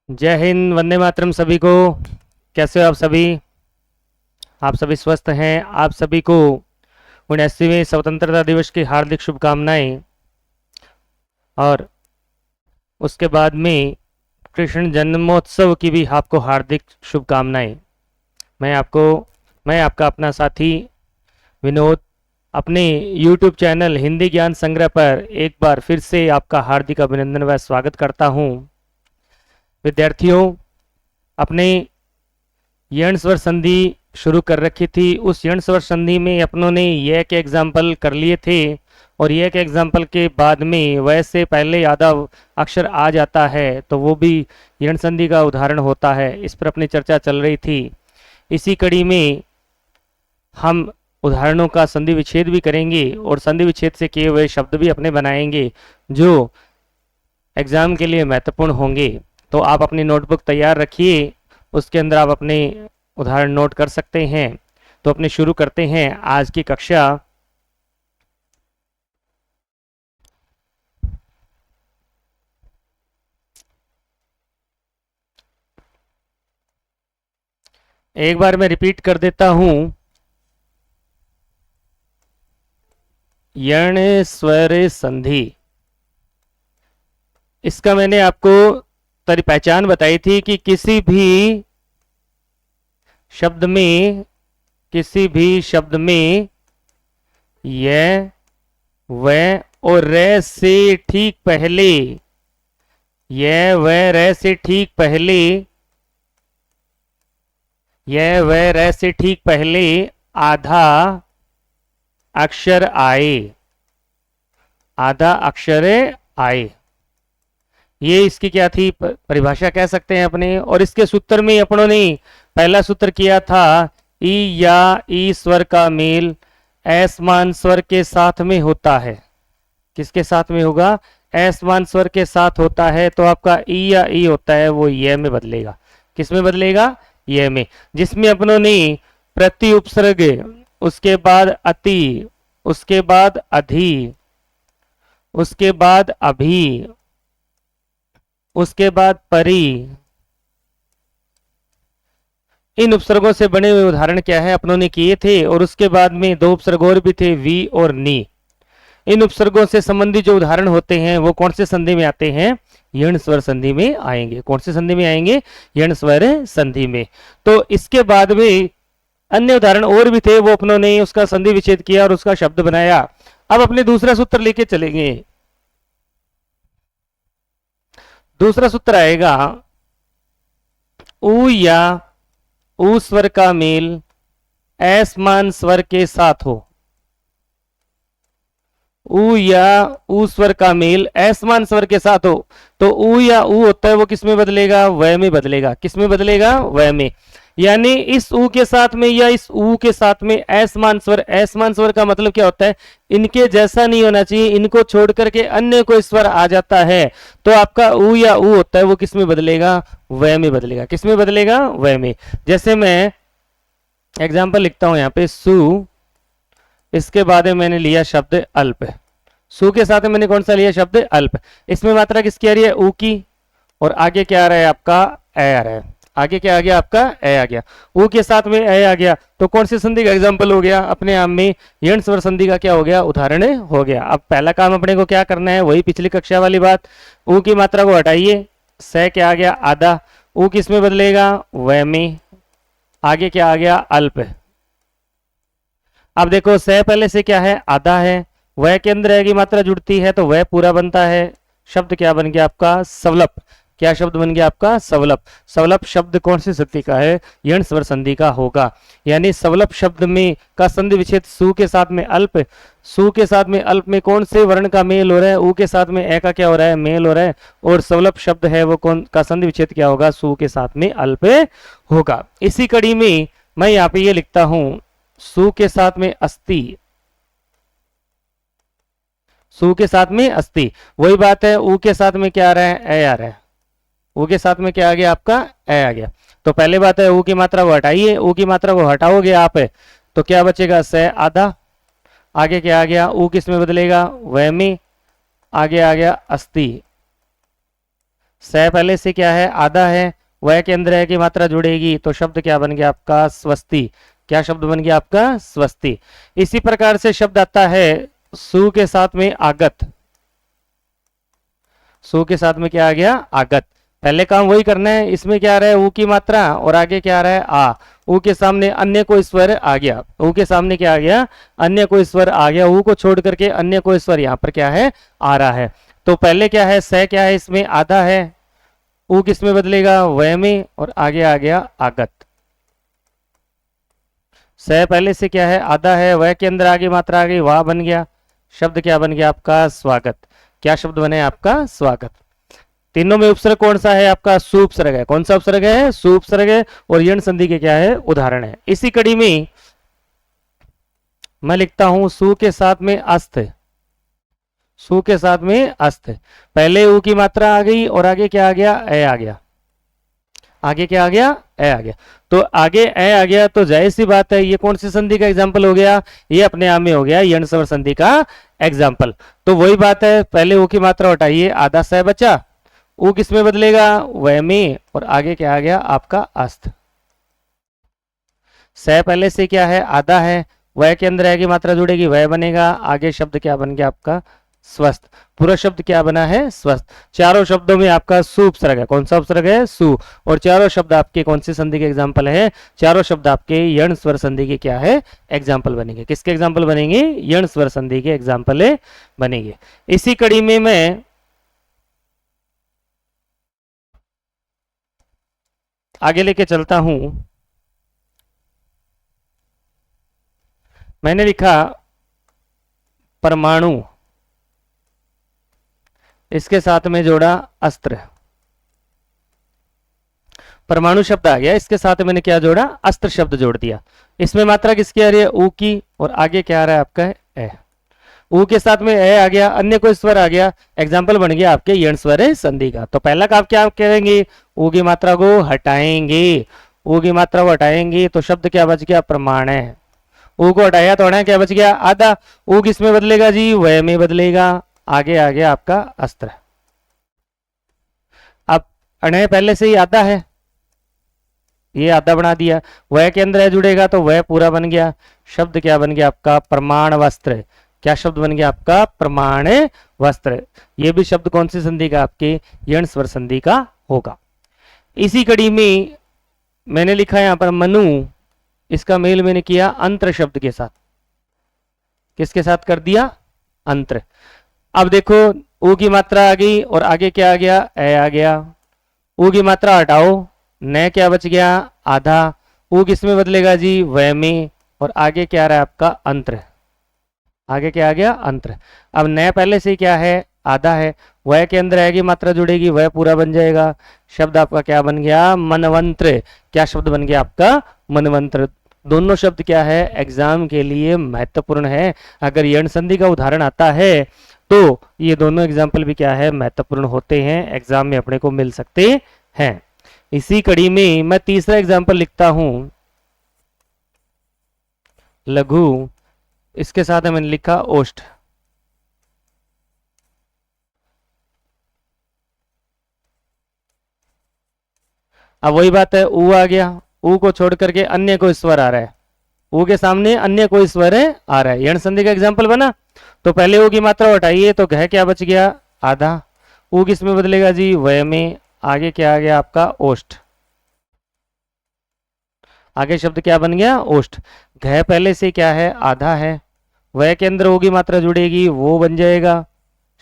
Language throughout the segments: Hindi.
जय हिंद, वंदे मातरम सभी को। कैसे हो आप सभी? आप सभी स्वस्थ हैं? आप सभी को 79वें स्वतंत्रता दिवस की हार्दिक शुभकामनाएं। और उसके बाद में कृष्ण जन्मोत्सव की भी आपको हार्दिक शुभकामनाएं। मैं आपको मैं आपका अपना साथी विनोद अपने YouTube चैनल हिंदी ज्ञान संग्रह पर एक बार फिर से आपका हार्दिक अभिनंदन व स्वागत करता हूं। विद्यार्थियों, अपने यण स्वर संधि शुरू कर रखी थी। उस यण स्वर संधि में अपनों ने ये के एग्जाम्पल कर लिए थे और ये के एग्जाम्पल के बाद में वैसे पहले आधा अक्षर आ जाता है तो वो भी यण संधि का उदाहरण होता है। इस पर अपनी चर्चा चल रही थी। इसी कड़ी में हम उदाहरणों का संधि विच्छेद भी करेंगे और संधि विच्छेद से किए हुए शब्द भी अपने बनाएंगे जो एग्जाम के लिए महत्वपूर्ण होंगे। तो आप अपनी नोटबुक तैयार रखिए, उसके अंदर आप अपने उदाहरण नोट कर सकते हैं। तो अपने शुरू करते हैं आज की कक्षा। एक बार मैं रिपीट कर देता हूं। यण स्वर संधि, इसका मैंने आपको तारी पहचान बताई थी कि किसी भी शब्द में यह व और रे से ठीक पहले, यह व रे से ठीक पहले, यह व रे से ठीक पहले आधा अक्षर आए, आधा अक्षर आए। ये इसकी क्या थी परिभाषा कह सकते हैं अपने। और इसके सूत्र में अपनों ने पहला सूत्र किया था ई या ई स्वर का मेल असमान स्वर के साथ में होता है। किसके साथ में होगा? असमान स्वर के साथ होता है। तो आपका ई या ई होता है वो ये में बदलेगा। किस में बदलेगा? ये में। जिसमें अपनों ने प्रति उपसर्ग, उसके बाद अति, उसके बाद अधि, उसके बाद अभी, उसके बाद परी, इन उपसर्गों से बने हुए उदाहरण क्या है अपनों ने किए थे। और उसके बाद में दो उपसर्ग और भी थे, वी और नी। इन उपसर्गों से संबंधित जो उदाहरण होते हैं वो कौन से संधि में आते हैं? यण स्वर संधि में आएंगे। कौन से संधि में आएंगे? यण स्वर संधि में। तो इसके बाद में अन्य उदाहरण और भी थे, वो अपनों ने उसका संधि विच्छेद किया और उसका शब्द बनाया। अब अपने दूसरा सूत्र लेके चलेंगे। दूसरा सूत्र आएगा उ या उ स्वर का मेल असमान स्वर के साथ हो। उ या उ स्वर का मेल असमान स्वर के साथ हो। तो उ या उ होता है वो किस में बदलेगा? व में बदलेगा। किस में बदलेगा? व में। यानी इस उ के साथ में या इस उ के साथ में असमान स्वर, असमान स्वर का मतलब क्या होता है? इनके जैसा नहीं होना चाहिए, इनको छोड़ करके अन्य कोई स्वर आ जाता है तो आपका उ या उ होता है वो किस में बदलेगा? व में बदलेगा। किस में बदलेगा? व में। जैसे मैं एग्जाम्पल लिखता हूं यहां पे सु, इसके बाद में मैंने लिया शब्द अल्प। सु के साथ में मैंने कौन सा लिया? शब्द अल्प। इसमें मात्रा किसकी आ रही है? उ की। और आगे क्या आ रहा है आपका? ए आ रहा है। आगे क्या आ गया आपका? ए आ गया। उ के साथ में ए आ गया तो कौन सी संधि का एग्जाम्पल हो गया? अपने आप में यण स्वर संधि का क्या हो गया? उदाहरण हो गया। अब पहला काम अपने को क्या करना है? वही पिछली कक्षा वाली बात। उ की मात्रा को हटाइए, से क्या आ गया? आधा। उ किस में बदलेगा? व में। आगे क्या आ गया? अल्प। अब देखो से पहले से क्या है? आधा है। वह के अंदर है की मात्रा जुड़ती है तो वह पूरा बनता है। शब्द क्या बन गया आपका? सवलप। क्या शब्द बन गया आपका? सवलप। सवलप शब्द कौन सी संधि का है? यण स्वर संधि का होगा। यानी सवलप शब्द में का संधि विच्छेद सु के साथ में अल्प, सु के साथ में अल्प में कौन से वर्ण का मेल हो रहा है? उ के साथ में ए का क्या हो रहा है? मेल हो रहा है। और सवलप शब्द है वो कौन का संधि विच्छेद क्या होगा? सु के साथ में अल्प होगा। इसी कड़ी में मैं यहाँ पे ये लिखता हूं सु के साथ में अस्थि, सु के साथ में अस्थि। वही बात है, उ के साथ में क्या आ रहा है? ए आ रहा है। उ के साथ में क्या आ गया आपका? ए आ गया। तो पहले बात है उ की मात्रा वो हटाइए। उ की मात्रा को हटाओगे आप तो क्या बचेगा? से आधा। आगे क्या आ गया? उ किस में बदलेगा? व में। आगे आ गया अस्थि। स पहले से क्या है, आधा है, वह के अंदर है की मात्रा जुड़ेगी तो शब्द क्या बन गया आपका, स्वस्ति। क्या शब्द बन गया आपका, स्वस्ति। इसी प्रकार से शब्द आता है सु के साथ में आगत। सु के साथ में क्या आ गया, आगत। पहले काम वही करना है, इसमें क्या आ रहा है, ऊ की मात्रा और आगे क्या आ रहा है, आ। ऊ के सामने अन्य कोई स्वर आ गया, ऊ के सामने क्या आ गया, अन्य कोई स्वर आ गया, ऊ को छोड़ करके अन्य कोई स्वर यहाँ पर क्या है, आ रहा है। तो पहले क्या है, स क्या है, इसमें आधा है, ऊ किस में बदलेगा, वह में, और आगे आ गया आगत। स पहले से क्या है, आधा है, वह के अंदर आगे मात्रा आ गई, वाह बन गया, शब्द क्या बन गया आपका, स्वागत। क्या शब्द बने आपका, स्वागत। तीनों में उपसर्ग कौन सा है आपका, सुपसर्ग है। कौन सा उपसर्ग है, सुपसर्ग है, और यण संधि के क्या है, उदाहरण है। इसी कड़ी में मैं लिखता हूं सु के साथ में अस्त। सु के साथ में अस्त, पहले ऊ की मात्रा आ गई और आगे क्या आ गया, ए आ गया। आगे क्या आ गया, ए आ गया। तो आगे ए आ गया तो जाहिर सी बात है ये कौन सी संधि का एग्जाम्पल हो गया, ये अपने आप में हो गया यण स्वर संधि का एग्जाम्पल। तो वही बात है, पहले ऊ की मात्रा हटाइए, आधा स बचा, ऊ किस में बदलेगा, वह में, और आगे क्या आ गया आपका अस्त। स पहले से क्या है, आधा है, वह के अंदर है की मात्रा जुड़ेगी, वह बनेगा, आगे शब्द क्या बन गया आपका, स्वस्थ। पूरा शब्द क्या बना है, स्वस्थ। चारों शब्दों में आपका सु उपसर्ग है। कौन सा उपसर्ग है, सु। और चारों शब्द आपके कौन सी संधि के एग्जाम्पल है, चारों शब्द आपके यण स्वर संधि के क्या है, एग्जाम्पल बनेंगे। किसके एग्जाम्पल बनेंगे, यण स्वर संधि के एग्जाम्पल बनेंगे। इसी कड़ी में मैं आगे लेके चलता हूं। मैंने लिखा परमाणु, इसके साथ में जोड़ा अस्त्र। परमाणु शब्द आ गया, इसके साथ मैंने क्या जोड़ा, अस्त्र शब्द जोड़ दिया। इसमें मात्रा किसकी आ रही है, ऊ की, और आगे क्या आ रहा है आपका, ए। ऊ के साथ में ए आ गया, अन्य कोई स्वर आ गया, एग्जाम्पल बन गया आपके यण स्वर संधि का। तो पहला काम क्या करेंगे, ऊ की मात्रा को हटाएंगे। ऊ की मात्रा को हटाएंगे तो शब्द क्या बच गया, प्रमाण है। ऊ को हटाया तो क्या बच गया, आधा। ऊ किस में बदलेगा जी, वह में बदलेगा, आगे आ गया आपका अस्त्र। अब अणय पहले से ही आधा है, ये आधा बना दिया, वह के अंदर है जुड़ेगा तो वह पूरा बन गया। शब्द क्या बन गया आपका, प्रमाण वस्त्र। क्या शब्द बन गया आपका, प्रमाण वस्त्र। ये भी शब्द कौन सी संधि का, आपके यण स्वर संधि का होगा। इसी कड़ी में मैंने लिखा यहां पर मनु, इसका मेल मैंने किया अंतर शब्द के साथ। किसके साथ कर दिया, अंतर। अब देखो ऊ की मात्रा आ गई और आगे क्या आ गया, ए आ गया। ऊ की मात्रा हटाओ, न क्या बच गया, आधा। ऊ किस में बदलेगा जी, वह में, और आगे क्या आ रहा है आपका, अंतर। आगे क्या आ गया, अंतर। अब न पहले से क्या है, आधा है, वह के अंदर आएगी मात्रा जुड़ेगी, वह पूरा बन जाएगा। शब्द आपका क्या बन गया, मनवंत्र। क्या शब्द बन गया आपका, मनवंत्र। दोनों शब्द क्या है, एग्जाम के लिए महत्वपूर्ण है। अगर यण संधि का उदाहरण आता है तो ये दोनों एग्जाम्पल भी क्या है, महत्वपूर्ण होते हैं, एग्जाम में अपने को मिल सकते हैं। इसी कड़ी में मैं तीसरा एग्जाम्पल लिखता हूं, लघु, इसके साथ मैंने लिखा ओष्ठ। अब वही बात है, ऊ आ गया, ऊ को छोड़ करके अन्य कोई स्वर आ रहा है, ऊ के सामने अन्य कोई स्वर आ रहा है, यण संधि का एग्जाम्पल बना। तो पहले ऊ की मात्रा हटाइए तो घ क्या बच गया, आधा। ऊ किस में बदलेगा जी, वह में, आगे क्या आ गया आपका, ओष्ठ। आगे शब्द क्या बन गया, ओष्ठ। घ पहले से क्या है, आधा है, वह के अंदर होगी मात्रा जुड़ेगी, वो बन जाएगा।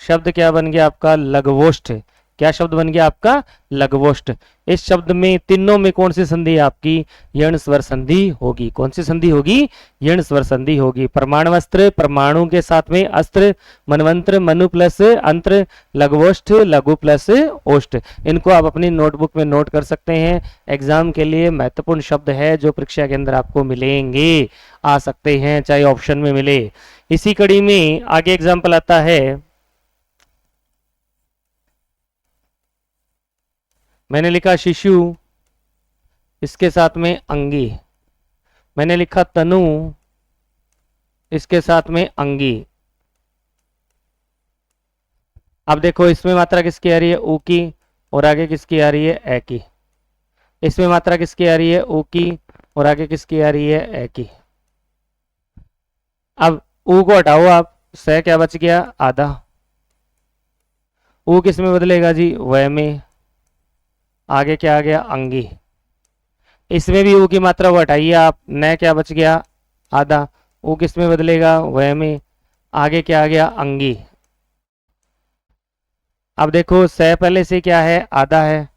शब्द क्या बन गया आपका, लघवोष्ठ। क्या शब्द बन गया आपका, लघवोष्ठ। इस शब्द में तीनों में कौन सी संधि आपकी, यण स्वर संधि होगी। कौन सी संधि होगी, यण स्वर संधि होगी। प्रमाणवस्त्र, प्रमाणु के साथ में अस्त्र, मनवंत्र, मनु प्लस अंत्र, लघवोष्ठ, लघु प्लस ओष्ठ। इनको आप अपनी नोटबुक में नोट कर सकते हैं, एग्जाम के लिए महत्वपूर्ण शब्द है जो परीक्षा के अंदर आपको मिलेंगे, आ सकते हैं, चाहे ऑप्शन में मिले। इसी कड़ी में आगे एग्जाम्पल आता है, मैंने लिखा शिशु, इसके साथ में अंगी। मैंने लिखा तनु, इसके साथ में अंगी। अब देखो इसमें मात्रा किसकी आ रही है, ऊ की, और आगे किसकी आ रही है ए की। इसमें मात्रा किसकी आ रही है ऊ की और आगे किसकी आ रही है ए की। अब ऊ को हटाओ आप, स क्या बच गया आधा। ऊ किस में बदलेगा जी वह में, आगे क्या आ गया अंगी। इसमें भी ऊ की मात्रा वो हटाइए आप, न क्या बच गया आधा। ऊ किस में बदलेगा वह में, आगे क्या आ गया अंगी। अब देखो स पहले से क्या है आधा है,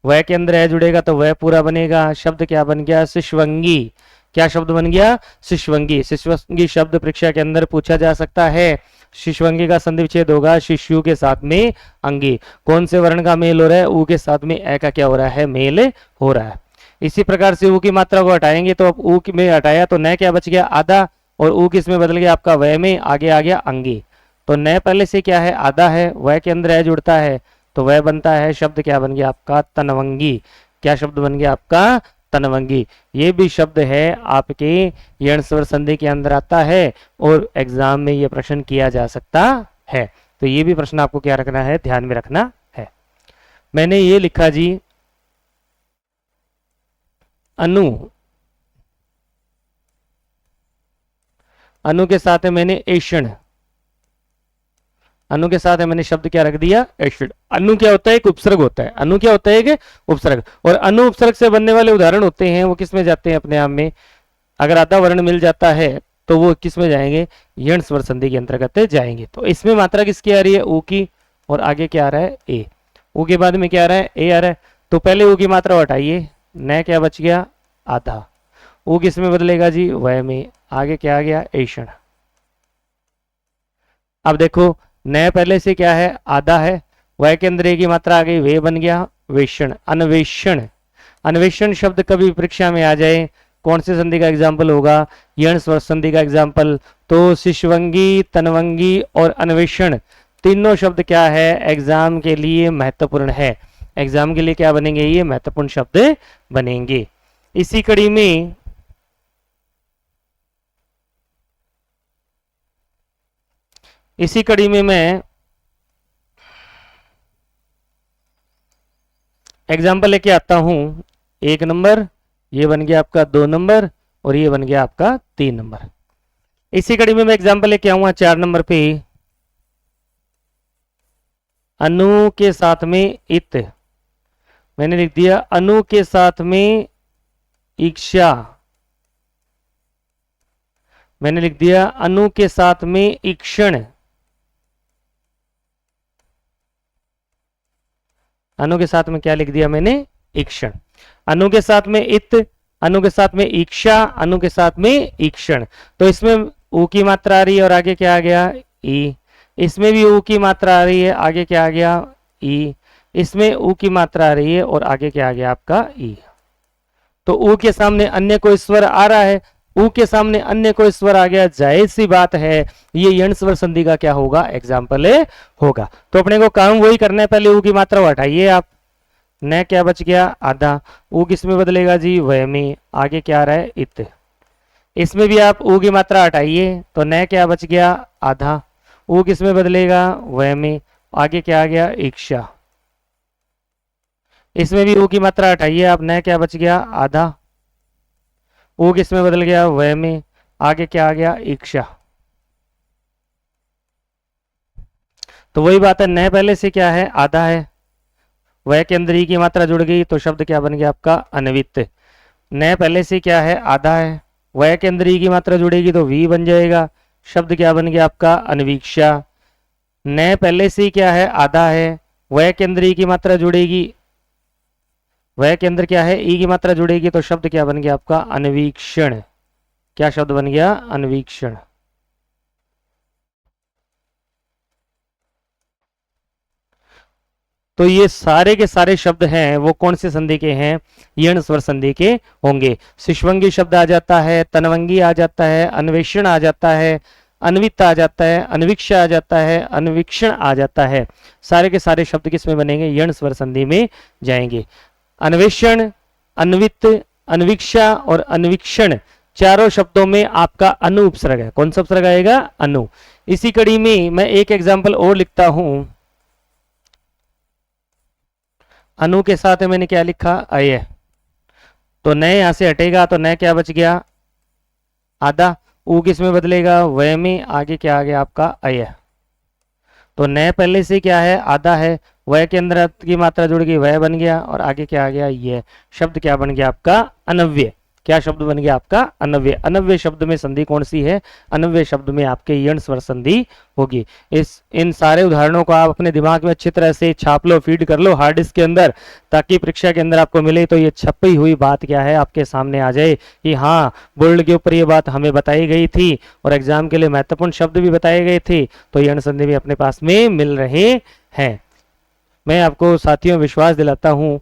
वह के अंदर है जुड़ेगा तो वह पूरा बनेगा। शब्द क्या बन गया शिशवंगी। क्या शब्द बन गया शिशवंगी। शिशवंगी शब्द परीक्षा के अंदर पूछा जा सकता है। शिशवंगी का संधि विच्छेद होगा शिशु के साथ में अंगी। कौन से वर्ण का मेल हो रहा है ऊ के साथ में ए का क्या हो रहा है मेल हो रहा है। इसी प्रकार से ऊ की मात्रा को हटाएंगे तो अब ऊ में हटाया तो न क्या बच गया आधा और ऊ किस में बदल गया आपका वह में, आगे आ गया अंगी। तो न पहले से क्या है आधा है, वह के अंदर है जुड़ता है तो वह बनता है शब्द क्या बन गया आपका तनवंगी। क्या शब्द बन गया आपका तनवंगी। ये भी शब्द है आपके यण स्वर संधि के अंदर आता है और एग्जाम में ये प्रश्न किया जा सकता है। तो ये भी प्रश्न आपको क्या रखना है ध्यान में रखना है। मैंने ये लिखा जी अनु, अनु के साथ है मैंने एषण, अनु के साथ है मैंने शब्द क्या रख दिया एषण। अनु क्या होता है एक उपसर्ग होता है, अनु क्या होता है एक उपसर्ग। और अनु उपसर्ग से बनने वाले उदाहरण होते हैं वो किस में जाते हैं अपने आप में, अगर आधा वर्ण मिल जाता है तो वो किस में जाएंगे यण स्वर संधि के अंतर्गत जाएंगे। तो इसमें मात्रा किसकी आ रही है ऊ की और आगे क्या आ रहा है ए। ऊ के बाद में क्या आ रहा है ए आ रहा है। तो पहले ऊ की मात्रा हटाइए, न क्या बच गया आधा। ऊ किस में बदलेगा जी वह में, आगे क्या आ गया एषण। अब देखो न पहले से क्या है आधा है, वह के अंदर ए की मात्रा आ गई वे बन गया वेषण। अन्वेषण, अन्वेषण शब्द कभी परीक्षा में आ जाए कौन से संधि का एग्जाम्पल होगा यण स्वर संधि का एग्जाम्पल। तो शिशवंगी तनवंगी और अन्वेषण तीनों शब्द क्या है एग्जाम के लिए महत्वपूर्ण है। एग्जाम के लिए क्या बनेंगे ये महत्वपूर्ण शब्द बनेंगे। इसी कड़ी में मैं एग्जाम्पल लेके आता हूं। 1 नंबर, ये बन गया आपका 2 नंबर और ये बन गया आपका 3 नंबर। इसी कड़ी में मैं एग्जाम्पल लेके आऊंगा 4 नंबर पे। अनु के साथ में इत, मैंने लिख दिया अनु के साथ में इच्छा, मैंने लिख दिया अनु के साथ में ईक्षण, अनु के साथ में क्या लिख दिया मैंने ईक्षण। अनु के साथ में इत, अनु के साथ में इच्छा, अनु के साथ में ईक्षण। तो इसमें ऊ की मात्रा आ रही है और आगे क्या आ गया ई। इसमें भी ऊ की मात्रा आ रही है, आगे क्या आ गया ई। इसमें ऊ की मात्रा आ रही है और आगे क्या आ गया आपका ई। तो ऊ के सामने अन्य कोई स्वर आ रहा है, ऊ के सामने अन्य कोई स्वर आ गया, जाहिर सी बात है ये यण स्वर संधि का क्या होगा एग्जाम्पल होगा। तो अपने को काम वही करना है, पहले ऊ की मात्रा हटाइए आप, न क्या बच गया आधा। ऊ किस में बदलेगा जी वह में, आगे क्या आ रहा है इत। इसमें भी आप ऊ की मात्रा हटाइए तो न क्या बच गया आधा। ऊ किस में बदलेगा वह में, आगे क्या आ गया इच्छा। इसमें भी ऊ की मात्रा हटाइए आप, न क्या बच गया आधा। ऊ किस में बदल गया वह में, आगे क्या आ गया इच्छा। तो वही बात है, न पहले से क्या है आधा है, वह के अंदर ई की मात्रा जुड़ गई तो शब्द क्या बन गया आपका अन्वित। न पहले से क्या है आधा है, वह के अंदर ई की मात्रा जुड़ेगी तो वी बन जाएगा, शब्द क्या बन गया आपका अन्वीक्षा। न पहले से क्या है आधा है, वह के अंदर ई की मात्रा जुड़ेगी, वह के अंदर क्या है ई की मात्रा जुड़ेगी तो शब्द क्या बन गया आपका अन्वीक्षण। क्या शब्द बन गया अन्वीक्षण। तो ये सारे के सारे शब्द हैं वो कौन से संधि के हैं यण स्वर संधि के होंगे। शिशवंगी शब्द आ जाता है, तनवंगी आ जाता है, अन्वेषण आ जाता है, अन्वित आ जाता है, अन्वीक्षा आ जाता है, अन्वीक्षण आ जाता है। सारे के सारे शब्द किस में बनेंगे यण स्वर संधि में जाएंगे। अन्वेषण, अन्वित, अन्वीक्षा और अन्वीक्षण चारों शब्दों में आपका अनु उपसर्ग है। कौन सा उपसर्ग आएगा अनु। इसी कड़ी में मैं एक एग्जाम्पल और लिखता हूं। अनु के साथ मैंने क्या लिखा, अय, तो नए यहां से हटेगा तो नए क्या बच गया, आधा, ऊ किस में बदलेगा, वह में, आगे क्या आ गया आपका अय, तो नए पहले से क्या है, आधा है, वह के अंदर की मात्रा जुड़ गई, वह बन गया, और आगे क्या आ गया, ये शब्द क्या बन गया आपका, अनव्य। क्या शब्द बन गया आपका, अनव्य। अनव्य शब्द में संधि कौन सी है, अनव्य शब्द में आपके यण स्वर संधि होगी। इन सारे उदाहरणों को आप अपने दिमाग में अच्छी तरह से छाप लो, फीड कर लो हार्ड डिस्क के अंदर, ताकि परीक्षा के अंदर आपको मिले तो ये छपी हुई बात क्या है आपके सामने आ जाए कि हाँ बोर्ड के ऊपर ये बात हमें बताई गई थी और एग्जाम के लिए महत्वपूर्ण शब्द भी बताए गए थे, तो यण संधि भी अपने पास में मिल रहे हैं। मैं आपको साथियों विश्वास दिलाता हूं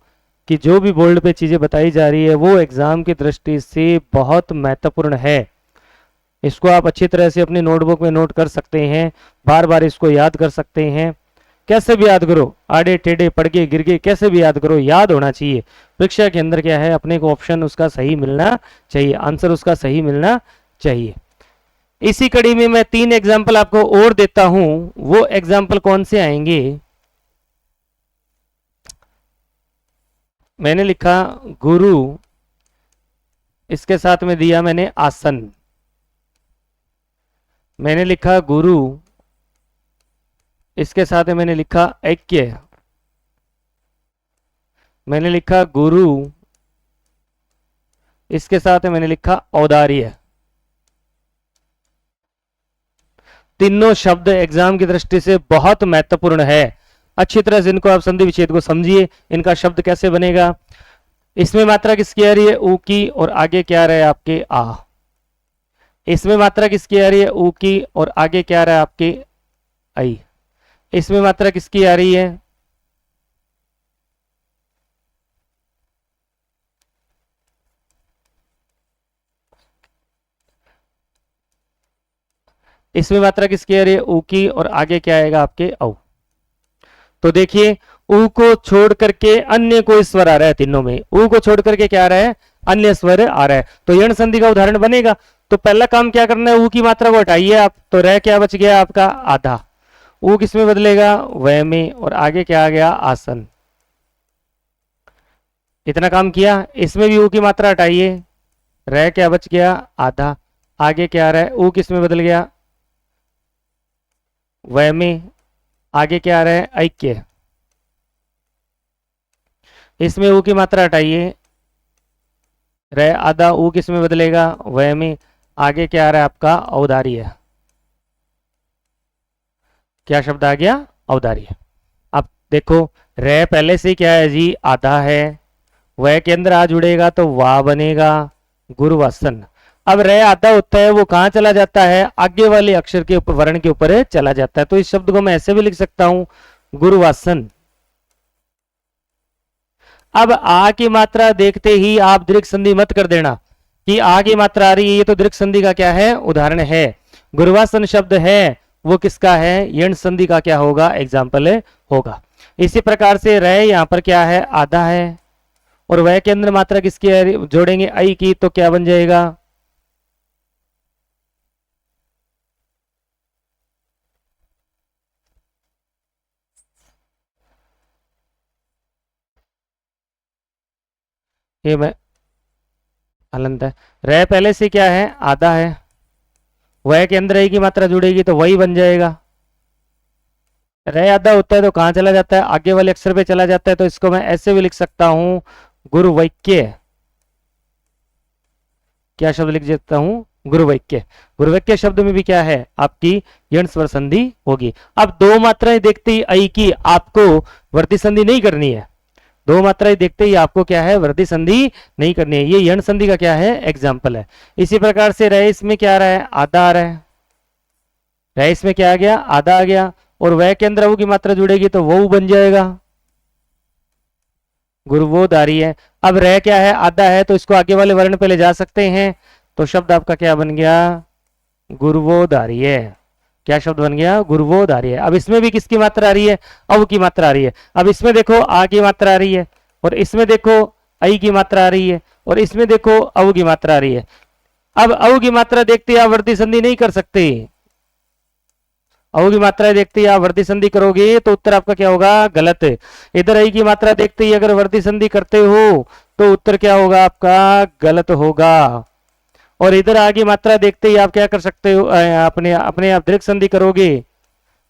कि जो भी बोर्ड पे चीजें बताई जा रही है वो एग्जाम की दृष्टि से बहुत महत्वपूर्ण है। इसको आप अच्छी तरह से अपनी नोटबुक में नोट कर सकते हैं, बार बार इसको याद कर सकते हैं, कैसे भी याद करो, आड़े टेढ़े पड़ गए गिर गए कैसे भी याद करो, याद होना चाहिए। परीक्षा के अंदर क्या है, अपने को ऑप्शन उसका सही मिलना चाहिए, आंसर उसका सही मिलना चाहिए। इसी कड़ी में मैं 3 एग्जाम्पल आपको और देता हूं। वो एग्जाम्पल कौन से आएंगे, मैंने लिखा गुरु, इसके साथ में दिया मैंने आसन, मैंने लिखा गुरु, इसके साथ में मैंने लिखा ऐक्य, मैंने लिखा गुरु, इसके साथ में मैंने लिखा औदार्य। तीनों शब्द एग्जाम की दृष्टि से बहुत महत्वपूर्ण है। अच्छी तरह से इनको आप संधि विच्छेद को समझिए, इनका शब्द कैसे बनेगा। इसमें मात्रा किसकी आ रही है, ऊ की, और आगे क्या आ रहा है आपके आ। इसमें मात्रा किसकी आ रही है, ऊ की, और आगे क्या आ रहा है आपके आई। इसमें मात्रा किसकी आ रही है, इसमें मात्रा किसकी आ रही है, ऊ की, और आगे क्या आएगा आपके औ। तो देखिए ऊ को छोड़ करके अन्य कोई स्वर आ रहा है, तीनों में ऊ को छोड़ करके क्या आ रहा है, अन्य स्वर आ रहा है, तो यण संधि का उदाहरण बनेगा। तो पहला काम क्या करना है, ऊ की मात्रा को हटाइए आप, तो रह क्या बच गया आपका आधा, ऊ किस में बदलेगा, वह में, और आगे क्या आ गया आसन। इतना काम किया। इसमें भी ऊ की मात्रा हटाइए, रह क्या बच गया आधा, आगे क्या आ रहा है, ऊ किस में बदल गया, वह में, आगे क्या आ रहा है ऐक्य। इसमें ऊ की मात्रा हटाइए, रह आधा, ऊ किस में बदलेगा, वह में, आगे क्या आ रहा है आपका औदार्य। क्या शब्द आ गया, औदार्य। अब देखो रह पहले से क्या है जी, आधा है, वह के अंदर आ जुड़ेगा तो वाह बनेगा, गुरुवासन। अब रह आधा होता है वो कहां चला जाता है, आगे वाले अक्षर के ऊपर, वर्ण के ऊपर चला जाता है। तो इस शब्द को मैं ऐसे भी लिख सकता हूं, गुरुवासन। अब आ की मात्रा देखते ही आप दीर्घ संधि मत कर देना कि आ की मात्रा आ रही है, ये तो दीर्घ संधि का क्या है, उदाहरण है। गुरुवासन शब्द है वो किसका है, यण संधि का क्या होगा, एग्जाम्पल होगा। इसी प्रकार से रह यहां पर क्या है, आधा है, और वह के अंदर मात्रा किसकी है, जोड़ेंगे आई की, तो क्या बन जाएगा, ये मैं हलंत है। रह पहले से क्या है, आधा है, वह के अंदर आई की मात्रा जुड़ेगी तो वही बन जाएगा। रह आधा होता है तो कहां चला जाता है, आगे वाले अक्षर पे चला जाता है। तो इसको मैं ऐसे भी लिख सकता हूं, गुरुवैक्य। क्या शब्द लिख सकता हूं, गुरुवैक्य। गुरुवैक्य शब्द में भी क्या है आपकी यण स्वर संधि होगी। अब दो मात्राएं देखते ही आई की आपको वृद्धि संधि नहीं करनी है, दो मात्राएं देखते ही आपको क्या है, वृद्धि संधि नहीं करनी है। ये यण संधि का क्या है, एग्जाम्पल है। इसी प्रकार से रह इसमें क्या आ रहा है, आधा आ रहा है, रह इसमें क्या आ गया, आधा आ गया, और वह के अंदर वो की मात्रा जुड़ेगी तो वो बन जाएगा, गुरुवोधारी है। अब रह क्या है, आधा है, तो इसको आगे वाले वर्ण पे ले जा सकते हैं, तो शब्द आपका क्या बन गया, गुरुवोधारी है। क्या शब्द बन गया, गुरुवोधारी है। अब इसमें भी किसकी मात्रा आ रही है, अव की मात्रा आ रही है। अब इसमें देखो आ की मात्रा आ रही है, और इसमें देखो आई की मात्रा आ रही है, और इसमें देखो अव की मात्रा आ रही है। अब अव की मात्रा देखते आप वृद्धि संधि नहीं कर सकते, औ की मात्रा देखते ही आप वर्धी संधि करोगे तो उत्तर आपका क्या होगा, गलत। इधर आई की मात्रा देखते ही अगर वर्धी संधि करते हो तो उत्तर क्या होगा आपका, गलत होगा। और इधर आगे मात्रा देखते ही आप क्या कर सकते हो, अपने अपने आप दीर्घ संधि करोगे।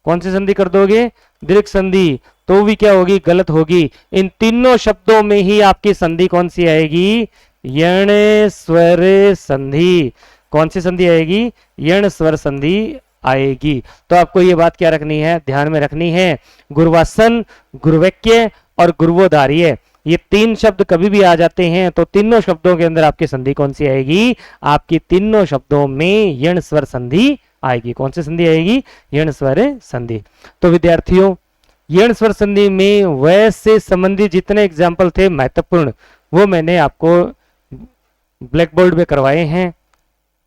कौन सी संधि कर दोगे, दीर्घ संधि, तो भी क्या होगी, गलत होगी। इन तीनों शब्दों में ही आपकी संधि कौन सी आएगी, यण स्वर संधि। कौन सी संधि आएगी, यण स्वर संधि आएगी। तो आपको ये बात क्या रखनी है, ध्यान में रखनी है, गुरुवासन, गुरुवैक्य और गुरुवोदार्य, ये तीन शब्द कभी भी आ जाते हैं तो तीनों शब्दों के अंदर आपकी संधि कौन सी आएगी, आपकी तीनों शब्दों में यण स्वर संधि आएगी। कौन सी संधि आएगी, यण स्वर संधि। तो विद्यार्थियों, यण स्वर संधि में वह से संबंधित जितने एग्जाम्पल थे महत्वपूर्ण, वो मैंने आपको ब्लैक बोर्ड में करवाए हैं।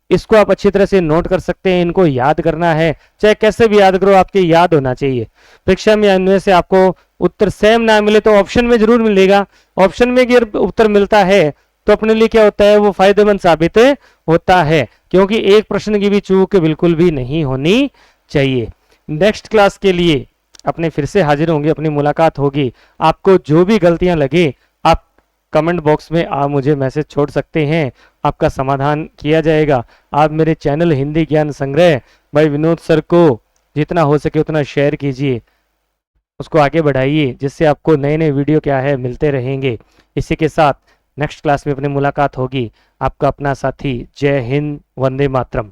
इसको आप अच्छी तरह से नोट कर सकते हैं, इनको याद करना है, चाहे कैसे भी याद करो, आपके याद होना चाहिए। परीक्षा में इनमें से आपको उत्तर सेम ना मिले तो ऑप्शन में जरूर मिलेगा। ऑप्शन में अगर उत्तर मिलता है तो अपने लिए क्या होता है, वो फायदेमंद साबित होता है, क्योंकि एक प्रश्न की भी चूक बिल्कुल भी नहीं होनी चाहिए। नेक्स्ट क्लास के लिए अपने फिर से हाजिर होंगे, अपनी मुलाकात होगी। आपको जो भी गलतियां लगे आप कमेंट बॉक्स में आप मुझे मैसेज छोड़ सकते हैं, आपका समाधान किया जाएगा। आप मेरे चैनल हिंदी ज्ञान संग्रह भाई विनोद सर को जितना हो सके उतना शेयर कीजिए, उसको आगे बढ़ाइए, जिससे आपको नए नए वीडियो क्या है मिलते रहेंगे। इसी के साथ नेक्स्ट क्लास में अपनी मुलाकात होगी। आपका अपना साथी, जय हिंद, वंदे मातरम।